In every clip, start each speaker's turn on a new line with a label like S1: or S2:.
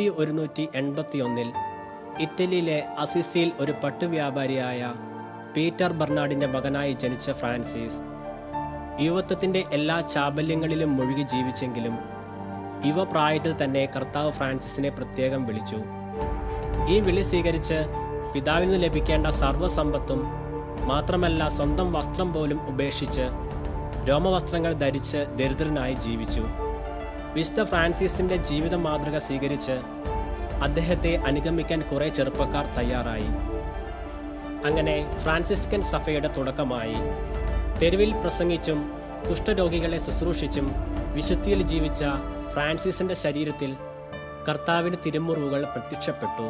S1: 1181 ഇറ്റലിയിലെ അസിസിയിൽ ഒരു പട്ടുവ്യാപാരിയായ പീറ്റർ ബർണാഡിൻ്റെ മകനായി ജനിച്ച ഫ്രാൻസിസ് യുവത്വത്തിൻ്റെ എല്ലാ ചാബല്യങ്ങളിലും മുഴുകി ജീവിച്ചെങ്കിലും യുവപ്രായത്തിൽ തന്നെ കർത്താവ് ഫ്രാൻസിസിനെ പ്രത്യേകം വിളിച്ചു. ഈ വിളി സ്വീകരിച്ച് പിതാവിൽ നിന്ന് ലഭിക്കേണ്ട സർവ്വസമ്പത്തും മാത്രമല്ല സ്വന്തം വസ്ത്രം പോലും ഉപേക്ഷിച്ച് രോമവസ്ത്രങ്ങൾ ധരിച്ച് ദരിദ്രനായി ജീവിച്ചു. വിശുദ്ധ ഫ്രാൻസിസിൻ്റെ ജീവിത മാതൃക സ്വീകരിച്ച് അദ്ദേഹത്തെ അനുഗമിക്കാൻ കുറേ ചെറുപ്പക്കാർ തയ്യാറായി. അങ്ങനെ ഫ്രാൻസിസ്കൻ സഭയുടെ തുടക്കമായി. തെരുവിൽ പ്രസംഗിച്ചും കുഷ്ഠരോഗികളെ ശുശ്രൂഷിച്ചും വിശുദ്ധിയിൽ ജീവിച്ച ഫ്രാൻസിസിൻ്റെ ശരീരത്തിൽ കർത്താവിൻ്റെ തിരുമുറിവുകൾ പ്രത്യക്ഷപ്പെട്ടു.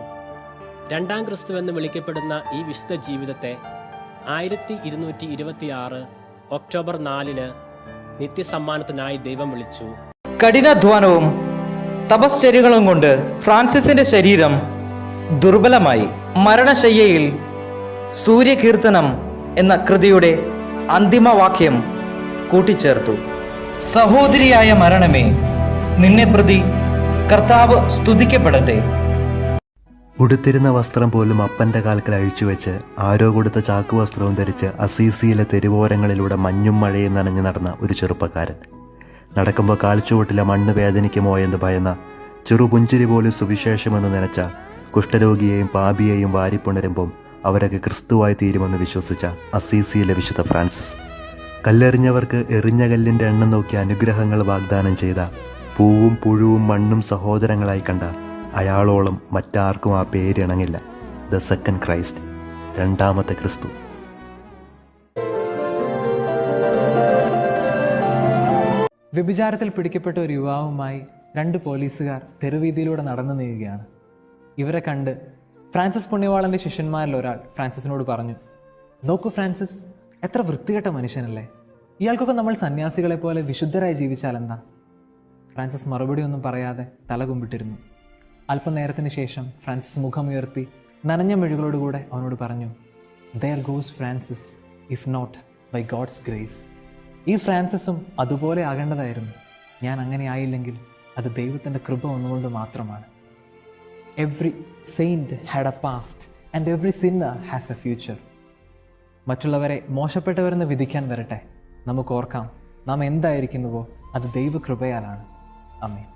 S1: രണ്ടാം ക്രിസ്തുവെന്ന് വിളിക്കപ്പെടുന്ന ഈ വിശുദ്ധ ജീവിതത്തെ 1226 ഒക്ടോബർ 4 നിത്യസമ്മാനത്തിനായി ദൈവം വിളിച്ചു.
S2: കഠിനാധ്വാനവും തപശ്ചര്യകളും കൊണ്ട് ഫ്രാൻസിസിന്റെ ശരീരം ദുർബലമായി. മരണശയ്യയിൽ സൂര്യകീർത്തനം എന്ന കൃതിയുടെ അന്തിമവാക്യം കൂട്ടിച്ചേർത്തു. സഹോദരിയായ മരണമേ, നിന്നെ പ്രതി കർത്താവ് സ്തുതിക്കപ്പെടട്ടെ.
S3: ഉടുത്തിരുന്ന വസ്ത്രം പോലും അപ്പൻ്റെ കാൽക്കൽ അഴിച്ചുവെച്ച് ആരോ കൊടുത്ത ചാക്കുവസ്ത്രവും ധരിച്ച് അസീസിയിലെ തെരുവോരങ്ങളിലൂടെ മഞ്ഞും മഴയും നനഞ്ഞു നടന്ന ഒരു ചെറുപ്പക്കാരൻ. നടക്കുമ്പോൾ കാൽച്ചുവട്ടിലെ മണ്ണ് വേദനിക്കുമോ എന്ന് ഭയന്ന ചെറുപുഞ്ചിരി പോലും സുവിശേഷമെന്ന് നനച്ച കുഷ്ഠരോഗിയെയും പാപിയെയും വാരിപ്പുണരുമ്പം അവരൊക്കെ ക്രിസ്തുവായി തീരുമെന്ന് വിശ്വസിച്ച അസീസിയിലെ വിശുദ്ധ ഫ്രാൻസിസ്. കല്ലെറിഞ്ഞവർക്ക് എറിഞ്ഞ കല്ലിൻ്റെ എണ്ണം നോക്കി അനുഗ്രഹങ്ങൾ വാഗ്ദാനം ചെയ്ത, പൂവും പുഴുവും മണ്ണും സഹോദരങ്ങളായി കണ്ട അയാളോളം മറ്റാർക്കും ആ പേരിണങ്ങില്ല. ദ സെക്കൻഡ് ക്രൈസ്റ്റ്, രണ്ടാമത്തെ ക്രിസ്തു.
S4: വ്യഭിചാരത്തിൽ പിടിക്കപ്പെട്ട ഒരു യുവാവുമായി 2 പോലീസുകാർ തെരുവീതിയിലൂടെ നടന്നു നീങ്ങുകയാണ്. ഇവരെ കണ്ട് ഫ്രാൻസിസ് പുണ്യവാളൻ്റെ ശിഷ്യന്മാരിൽ ഒരാൾ ഫ്രാൻസിസിനോട് പറഞ്ഞു, നോക്കൂ ഫ്രാൻസിസ്, എത്ര വൃത്തികെട്ട മനുഷ്യനല്ലേ, ഇയാൾക്കൊക്കെ നമ്മൾ സന്യാസികളെ പോലെ വിശുദ്ധരായി ജീവിച്ചാൽ എന്താ? ഫ്രാൻസിസ് മറുപടി ഒന്നും പറയാതെ തല കുമ്പിട്ടിരുന്നു. അല്പനേരത്തിന് ശേഷം ഫ്രാൻസിസ് മുഖമുയർത്തി നനഞ്ഞ മെഴുകളോടുകൂടെ അവനോട് പറഞ്ഞു, there goes Francis, if not by God's grace. ഈ ഫ്രാൻസിസും അതുപോലെ ആകേണ്ടതായിരുന്നു. ഞാൻ അങ്ങനെ ആയില്ലെങ്കിൽ അത് ദൈവത്തിൻ്റെ കൃപ ഒന്നുകൊണ്ട് മാത്രമാണ്. Every saint had A past and every Sinner has A future. മറ്റുള്ളവരെ മോശപ്പെട്ടവരെന്ന് വിധിക്കാൻ വരട്ടെ, നമുക്ക് ഓർക്കാം നാം എന്തായിരിക്കുന്നുവോ അത് ദൈവകൃപയാലാണ്. ആമേൻ.